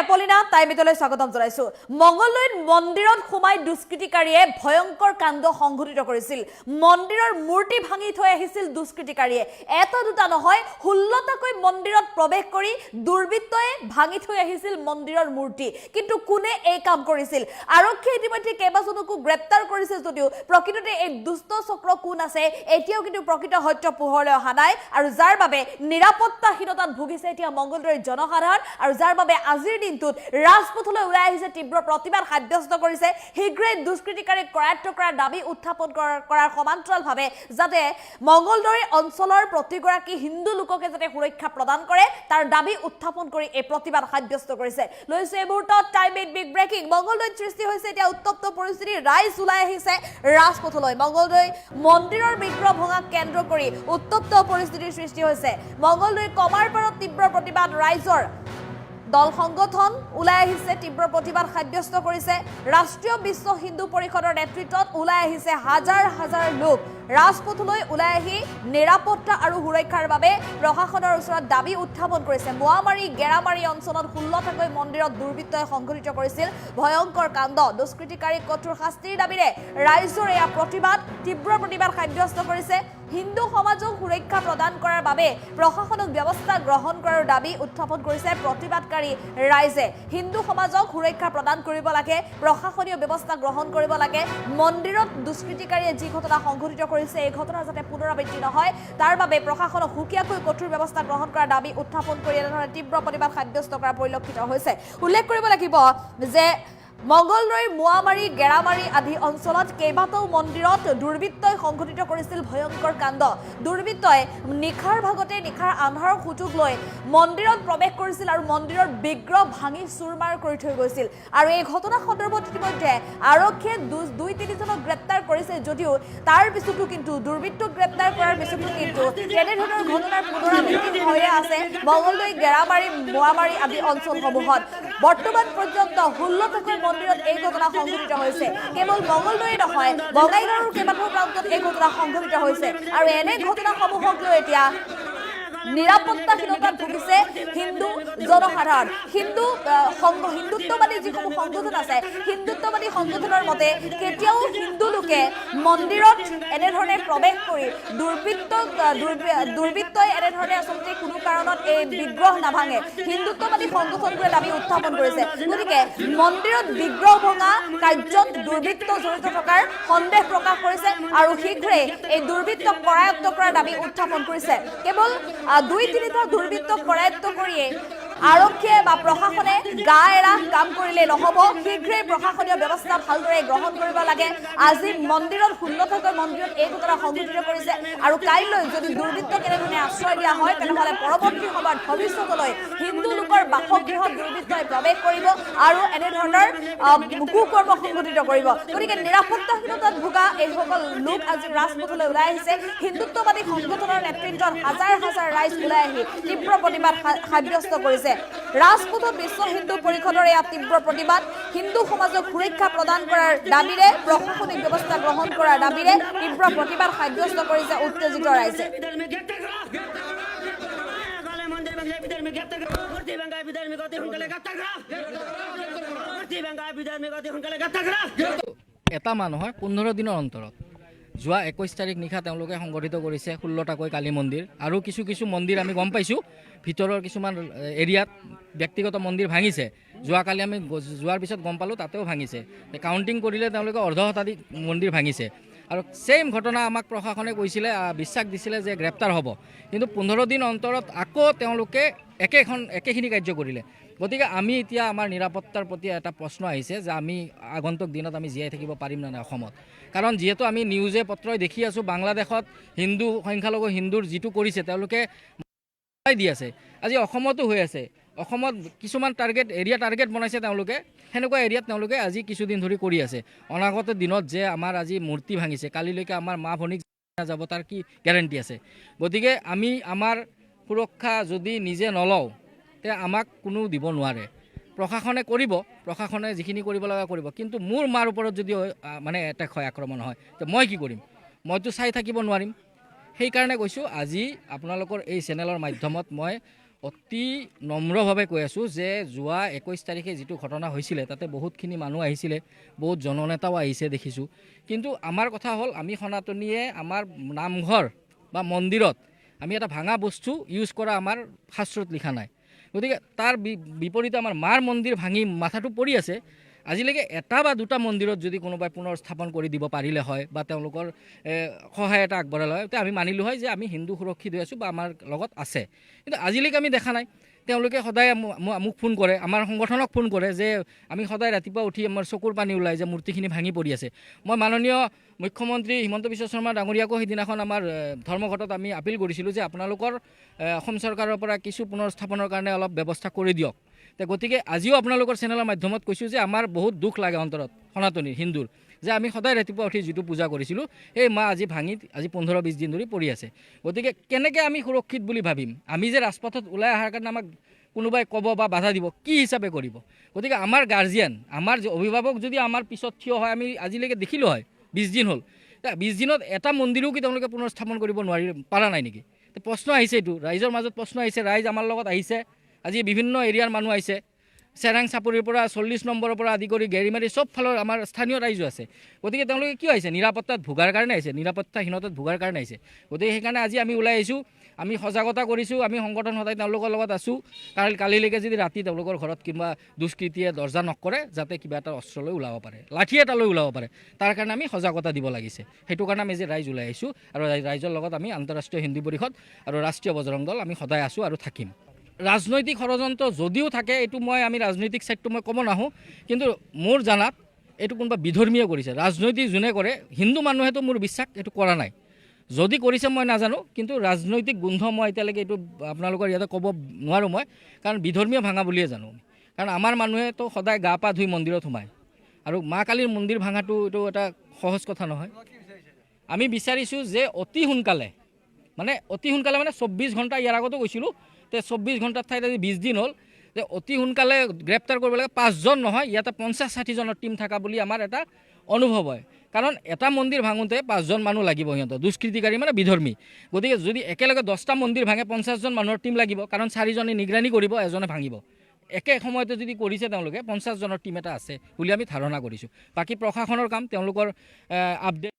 এপলিনা টাইমিটলৈ স্বাগতম জনাইছো। মঙ্গলদৈত মন্দিৰত সোমাই দুষ্কৃতিকাৰীয়ে ভয়ংকৰ কাণ্ড সংঘটিত কৰিছিল। মন্দিৰৰ মূৰ্তি ভাঙি থৈ আহিছিল দুষ্কৃতিকাৰীয়ে। এটা দুটা নহয় 16টাকৈ মন্দিৰত প্ৰৱেশ কৰি দুৰ্বৃত্তই ভাঙি থৈ আহিছিল মন্দিৰৰ মূৰ্তি। কিন্তু কোনে এই কাম কৰিছিল? আৰক্ষীয়ে ইতিমধ্যে কেইবাজনকো গ্ৰেপ্তাৰ কৰিছে যদিও প্ৰকৃততে এই দুষ্ট চক্ৰ কোন আছে এতিয়াও কিন্তু প্ৰকৃত সত্য পোহৰলৈ অহা নাই, আৰু যাৰ বাবে নিৰাপত্তাহীনতাত ভুগিছে এতিয়া মঙ্গলদৈৰ জনসাধাৰণ, আৰু যাৰ বাবে আজিৰ দিনটোত ৰাজপথলৈ ওলাই আহিছে তীব্ৰ প্ৰতিবাদ সাব্যস্ত কৰিছে। শীঘ্ৰে দুষ্কৃতিকাৰীক কৰায়ত্ব কৰাৰ দাবী উত্থাপন কৰাৰ সমান্তৰালভাৱে যাতে মঙ্গলদৈ অঞ্চলৰ প্ৰতিগৰাকী হিন্দু লোককে যাতে সুৰক্ষা প্ৰদান কৰে তাৰ দাবী উত্থাপন কৰি এই প্ৰতিবাদ সাব্যস্ত কৰিছে। লৈছে এই মুহূৰ্তত টাইম এইট বিগ ব্ৰেকিং। মঙ্গলদৈত সৃষ্টি হৈছে এতিয়া উত্তপ্ত পৰিস্থিতি। ৰাইজ ওলাই আহিছে ৰাজপথলৈ। মঙ্গলদৈ মন্দিৰৰ বিগ্ৰহ ভঙাক কেন্দ্ৰ কৰি উত্তপ্ত পৰিস্থিতিৰ সৃষ্টি হৈছে। মঙ্গলদৈ কমাৰপাৰত তীব্ৰ প্ৰতিবাদ ৰাইজৰ। দল সংগঠন ওলাই আহিছে তীব্ৰ প্ৰতিবাদ সাব্যস্ত কৰিছে। ৰাষ্ট্ৰীয় বিশ্ব হিন্দু পৰিষদৰ নেতৃত্বত ওলাই আহিছে হাজাৰ হাজাৰ লোক। ৰাজপথলৈ ওলাই আহি নিৰাপত্তা আৰু সুৰক্ষাৰ বাবে প্ৰশাসনৰ ওচৰত দাবী উত্থাপন কৰিছে। মোৱামাৰী গেৰামাৰী অঞ্চলত 16টাকৈ মন্দিৰত দুৰ্বৃত্তই সংঘটিত কৰিছিল ভয়ংকৰ কাণ্ড। দুষ্কৃতিকাৰীক কঠোৰ শাস্তিৰ দাবীৰে ৰাইজৰ এয়া প্ৰতিবাদ, তীব্ৰ প্ৰতিবাদ সাব্যস্ত কৰিছে। হিন্দু সমাজক সুৰক্ষা প্ৰদান কৰাৰ বাবে প্ৰশাসনক ব্যৱস্থা গ্ৰহণ কৰাৰ দাবী উত্থাপন কৰিছে প্ৰতিবাদকাৰী ৰাইজে। হিন্দু সমাজক সুৰক্ষা প্ৰদান কৰিব লাগে, প্ৰশাসনীয় ব্যৱস্থা গ্ৰহণ কৰিব লাগে। মন্দিৰত দুষ্কৃতিকাৰীয়ে যি ঘটনা সংঘটিত কৰিছে এই ঘটনা যাতে পুনৰাবৃত্তি নহয় তাৰ বাবে প্ৰশাসনক সুকীয়াকৈ কঠোৰ ব্যৱস্থা গ্ৰহণ কৰাৰ দাবী উত্থাপন কৰি এনেধৰণে তীব্ৰ প্ৰতিবাদ সাব্যস্ত কৰা পৰিলক্ষিত হৈছে। উল্লেখ কৰিব লাগিব যে মঙ্গলদৈৰ মোৱামাৰী গেৰামাৰী আদি অঞ্চলত কেইবাটাও মন্দিৰত দুৰ্বৃত্তই সংঘটিত কৰিছিল ভয়ংকৰ কাণ্ড। দুৰ্বৃত্তই নিশাৰ ভাগতে নিশাৰ আন্ধাৰৰ সুযোগ লৈ মন্দিৰত প্ৰৱেশ কৰিছিল আৰু মন্দিৰৰ বিগ্ৰহ ভাঙি চুৰমাৰ কৰি থৈ গৈছিল। আৰু এই ঘটনা সন্দৰ্ভত ইতিমধ্যে আৰক্ষীয়ে 2-3জনক গ্ৰেপ্তাৰ কৰিছে যদিও তাৰ পিছতো কিন্তু দুৰ্বৃত্তক গ্ৰেপ্তাৰ কৰাৰ পিছতো কিন্তু তেনেধৰণৰ ঘটনাৰ পুনৰাবৃত্তি হৈয়ে আছে মঙ্গলদৈ গেৰামাৰী মোৱামাৰী আদি অঞ্চলসমূহত। বৰ্তমান পৰ্যন্ত 16টাকৈ মন্দিৰত এই ঘটনা সংঘটিত হৈছে। কেৱল মঙ্গলদৈয়ে নহয় বঙাইগাঁৱৰ কেইবাটাও প্ৰান্তত এই ঘটনা সংঘটিত হৈছে। আৰু এনে ঘটনাসমূহক লৈ এতিয়া নিৰাপত্তাহীনতাত ভুগিছে হিন্দু জনসাধাৰণ। হিন্দুত্ববাদী যিসমূহ সংগঠন আছে হিন্দুত্ববাদী সংগঠনৰ মতে কেতিয়াও হিন্দু লোকে মন্দিৰত এনেধৰণে প্ৰৱেশ কৰি দুৰ্বৃত্তই এনেধৰণে আচলতে কোনো কাৰণত এই বিগ্ৰহ নাভাঙে। হিন্দুত্ববাদী সংগঠনবোৰে দাবী উত্থাপন কৰিছে। গতিকে মন্দিৰত বিগ্ৰহ ভঙা কাৰ্যত দুৰ্বৃত্ত জড়িত থকাৰ সন্দেহ প্ৰকাশ কৰিছে আৰু শীঘ্ৰে এই দুৰ্বৃত্তক কৰায়ত্ব কৰাৰ দাবী উত্থাপন কৰিছে। কেৱল 2-3টা দুৰ্বৃত্তক কৰায়ত্ব কৰিয়ে আৰক্ষীয়ে বা প্ৰশাসনে গা এৰা কাম কৰিলে নহ'ব। শীঘ্ৰে প্ৰশাসনীয় ব্যৱস্থা ভালদৰে গ্ৰহণ কৰিব লাগে। আজি মন্দিৰত 16টাকৈ মন্দিৰত এই ঘটনা সংঘটিত কৰিছে আৰু কাইলৈ যদি দুৰ্বৃত্তক এনেধৰণে আশ্ৰয় দিয়া হয় তেনেহ'লে পৰৱৰ্তী সময়ত ভৱিষ্যতলৈ হিন্দু লোকৰ বাসগৃহত দুৰ্বৃত্তই প্ৰৱেশ কৰিব আৰু এনেধৰণৰ কুকৰ্ম সংঘটিত কৰিব। গতিকে নিৰাপত্তাহীনতাত ভোগা এইসকল লোক আজি ৰাজপথলৈ ওলাই আহিছে। হিন্দুত্ববাদী সংগঠনৰ নেতৃত্বত হাজাৰ হাজাৰ ৰাইজ ওলাই আহি তীব্ৰ প্ৰতিবাদ সাব্যস্ত কৰিছে। ৰাজপথত বিশ্ব হিন্দু পৰিষদৰ এয়া তীব্ৰ প্ৰতিবাদ। হিন্দু সমাজক সুৰক্ষা প্ৰদান কৰাৰ দাবীৰে প্ৰশাসনিক ব্যৱস্থা গ্ৰহণ কৰাৰ দাবীৰে তীব্ৰ প্ৰতিবাদ সাব্যস্ত কৰিছে উত্তেজিত ৰাইজে। এটা মানুহৰ 15 দিনৰ অন্তৰত যোৱা 21 তাৰিখ নিশা তেওঁলোকে সংগঠিত কৰিছে 16টাকৈ কালী মন্দিৰ আৰু কিছু মন্দিৰ আমি গম পাইছোঁ ভিতৰৰ কিছুমান এৰিয়াত ব্যক্তিগত মন্দিৰ ভাঙিছে। যোৱাকালি আমি যোৱাৰ পিছত গম পালোঁ তাতেও ভাঙিছে। কাউণ্টিং কৰিলে তেওঁলোকে অৰ্ধ শতাধিক মন্দিৰ ভাঙিছে। আৰু ছেইম ঘটনা আমাক প্ৰশাসনে কৈছিলে, বিশ্বাস দিছিলে যে গ্ৰেপ্তাৰ হ'ব, কিন্তু 15 দিন অন্তৰত আকৌ তেওঁলোকে একেখিনি কাৰ্য কৰিলে। গতিকে আমি এতিয়া আমাৰ নিৰাপত্তাৰ প্ৰতি এটা প্ৰশ্ন আহিছে যে আমি আগন্তুক দিনত আমি জীয়াই থাকিব পাৰিম নে নাই অসমত। কাৰণ যিহেতু আমি নিউজে পত্ৰই দেখি আছোঁ বাংলাদেশত হিন্দু সংখ্যালঘু হিন্দুৰ যিটো কৰিছে তেওঁলোকে দি আছে, আজি অসমতো হৈ আছে। অসমত কিছুমান এৰিয়া টাৰ্গেট বনাইছে তেওঁলোকে, সেনেকুৱা এৰিয়াত তেওঁলোকে আজি কিছুদিন ধৰি কৰি আছে। অনাগত দিনত যে আমাৰ আজি মূৰ্তি ভাঙিছে, কালিলৈকে আমাৰ মা ভনীক যাব তাৰ কি গেৰেণ্টি আছে। গতিকে আমি আমাৰ সুৰক্ষা যদি নিজে নলওঁ তে আমাক কোনো দিব নোৱাৰে। প্ৰশাসনে কৰিব, প্ৰশাসনে যিখিনি কৰিব লগা কৰিব, কিন্তু মোৰ মাৰ ওপৰত যদি মানে এটেক হয়, আক্ৰমণ হয়, তো মই কি কৰিম? মইতো চাই থাকিব নোৱাৰিম। সেইকাৰণে কৈছোঁ আজি আপোনালোকৰ এই চেনেলৰ মাধ্যমত মই অতি নম্ৰভাৱে কৈ আছোঁ যে যোৱা 21 তাৰিখে যিটো ঘটনা হৈছিলে তাতে বহুতখিনি মানুহ আহিছিলে, বহুত জননেতাও আহিছে দেখিছোঁ। কিন্তু আমাৰ কথা হ'ল আমি সনাতনীয়ে আমাৰ নামঘৰ বা মন্দিৰত আমি এটা ভাঙা বস্তু ইউজ কৰা আমাৰ শাস্ত্ৰত লিখা নাই। গতিকে তাৰ বিপৰীতে আমাৰ মাৰ মন্দিৰ ভাঙি মাথাটো পৰি আছে। আজিলৈকে এটা বা দুটা মন্দিৰত যদি কোনোবাই পুনৰ স্থাপন কৰি দিব পাৰিলে হয় বা তেওঁলোকৰ সহায় এটা আগবঢ়ালে হয়, তেতিয়া আমি মানিলোঁ হয় যে আমি হিন্দু সুৰক্ষিত হৈ আছোঁ বা আমাৰ লগত আছে। কিন্তু আজিলৈকে আমি দেখা নাই। তেওঁলোকে সদায় মোক ফোন কৰে, আমাৰ সংগঠনক ফোন কৰে যে আমি সদায় ৰাতিপুৱা উঠি আমাৰ চকুৰ পানী ওলাই যে মূৰ্তিখিনি ভাঙি পৰি আছে। মই মাননীয় মুখ্যমন্ত্ৰী হিমন্ত বিশ্ব শৰ্মা ডাঙৰীয়াকো সেইদিনাখন আমাৰ ধৰ্মঘটত আমি আপিল কৰিছিলোঁ যে আপোনালোকৰ অসম চৰকাৰৰ পৰা কিছু পুনৰ স্থাপনৰ কাৰণে অলপ ব্যৱস্থা কৰি দিয়ক। গতিকে আজিও আপোনালোকৰ চেনেলৰ মাধ্যমত কৈছোঁ যে আমাৰ বহুত দুখ লাগে অন্তৰত সনাতনী হিন্দুৰ, যে আমি সদায় ৰাতিপুৱা উঠি যিটো পূজা কৰিছিলোঁ সেই মা আজি ভাঙি আজি 15-20 দিন ধৰি পৰি আছে। গতিকে কেনেকৈ আমি সুৰক্ষিত বুলি ভাবিম? আমি যে ৰাজপথত ওলাই অহাৰ কাৰণে আমাক কোনোবাই ক'ব বা বাধা দিব, কি হিচাপে কৰিব? গতিকে আমাৰ গাৰ্জিয়ান, আমাৰ অভিভাৱক যদি আমাৰ পিছত থিয় হয়, আমি আজিলৈকে দেখিলোঁ হয় 20 দিন হ'ল। 20 দিনত এটা মন্দিৰো কি তেওঁলোকে পুনৰ স্থাপন কৰিব পৰা নাই নেকি? প্ৰশ্ন আহিছে, এইটো ৰাইজৰ মাজত প্ৰশ্ন আহিছে। ৰাইজ আমাৰ লগত আহিছে, আজি বিভিন্ন এৰিয়াৰ মানুহ আহিছে, চেৰাং চাপৰিৰ পৰা 40 নম্বৰৰ পৰা আদি কৰি গেৰিমাৰী চব ফালৰ আমাৰ স্থানীয় ৰাইজো আছে। গতিকে তেওঁলোকে কিয় আহিছে? নিৰাপত্তাত ভোগাৰ কাৰণে আহিছে, নিৰাপত্তাহীনতাত ভোগাৰ কাৰণে আহিছে। গতিকে সেইকাৰণে আজি আমি ওলাই আহিছোঁ, আমি সজাগতা কৰিছোঁ, আমি সংগঠন সদায় তেওঁলোকৰ লগত আছোঁ। কাৰণ কালিলৈকে যদি ৰাতি তেওঁলোকৰ ঘৰত কিবা দুষ্কৃতিয়ে দৰ্জা নক কৰে, যাতে কিবা এটা অস্ত্ৰ লৈ ওলাব পাৰে, লাঠি এটা লৈ ওলাব পাৰে, তাৰ কাৰণে আমি সজাগতা দিব লাগিছে। সেইটো কাৰণে আমি যে ৰাইজ ওলাই আহিছোঁ, আৰু ৰাইজৰ লগত আমি আন্তঃৰাষ্ট্ৰীয় হিন্দু পৰিষদ আৰু ৰাষ্ট্ৰীয় বজৰং দল আমি সদায় আছোঁ আৰু থাকিম। ৰাজনৈতিক ষড়যন্ত্ৰ যদিও থাকে, এইটো আমি ৰাজনৈতিক ছাইডটো মই ক'ব নাহোঁ, কিন্তু মোৰ জানাত এইটো কোনোবা বিধৰ্মীয়ে কৰিছে। ৰাজনৈতিক যোনে কৰে, হিন্দু মানুহেতো মোৰ বিশ্বাস এইটো কৰা নাই। যদি কৰিছে মই নাজানো, কিন্তু ৰাজনৈতিক গোন্ধ মই এতিয়ালৈকে এইটো আপোনালোকৰ ইয়াতে ক'ব নোৱাৰোঁ মই, কাৰণ বিধৰ্মীয় ভাঙা বুলিয়ে জানো। কাৰণ আমাৰ মানুহেতো সদায় গা পা ধুই মন্দিৰত সোমায়, আৰু মা কালীৰ মন্দিৰ ভাঙাটো এইটো এটা সহজ কথা নহয়। আমি বিচাৰিছোঁ যে অতি সোনকালে মানে 24 ঘণ্টা, ইয়াৰ আগতো কৈছিলোঁ, 24 ঘণ্টাৰ ঠাইত আজি 20 দিন হ'ল, যে অতি সোনকালে গ্ৰেপ্তাৰ কৰিব লাগে। 5 জন নহয়, ইয়াতে 50-60 জনৰ টীম থকা বুলি আমাৰ এটা অনুভৱ হয়। কাৰণ এটা মন্দিৰ ভাঙোতে 5 জন মানুহ লাগিব, সিহঁতৰ দুষ্কৃতিকাৰী মানে বিধৰ্মী। গতিকে যদি একেলগে 10টা মন্দিৰ ভাঙে 50 জন মানুহৰ টীম লাগিব, কাৰণ 4 জনে নিগৰানী কৰিব, এজনে ভাঙিব। একে সময়তে যদি কৰিছে তেওঁলোকে 50 জনৰ টীম এটা আছে বুলি আমি ধাৰণা কৰিছোঁ। বাকী প্ৰশাসনৰ কাম, তেওঁলোকৰ আপডেট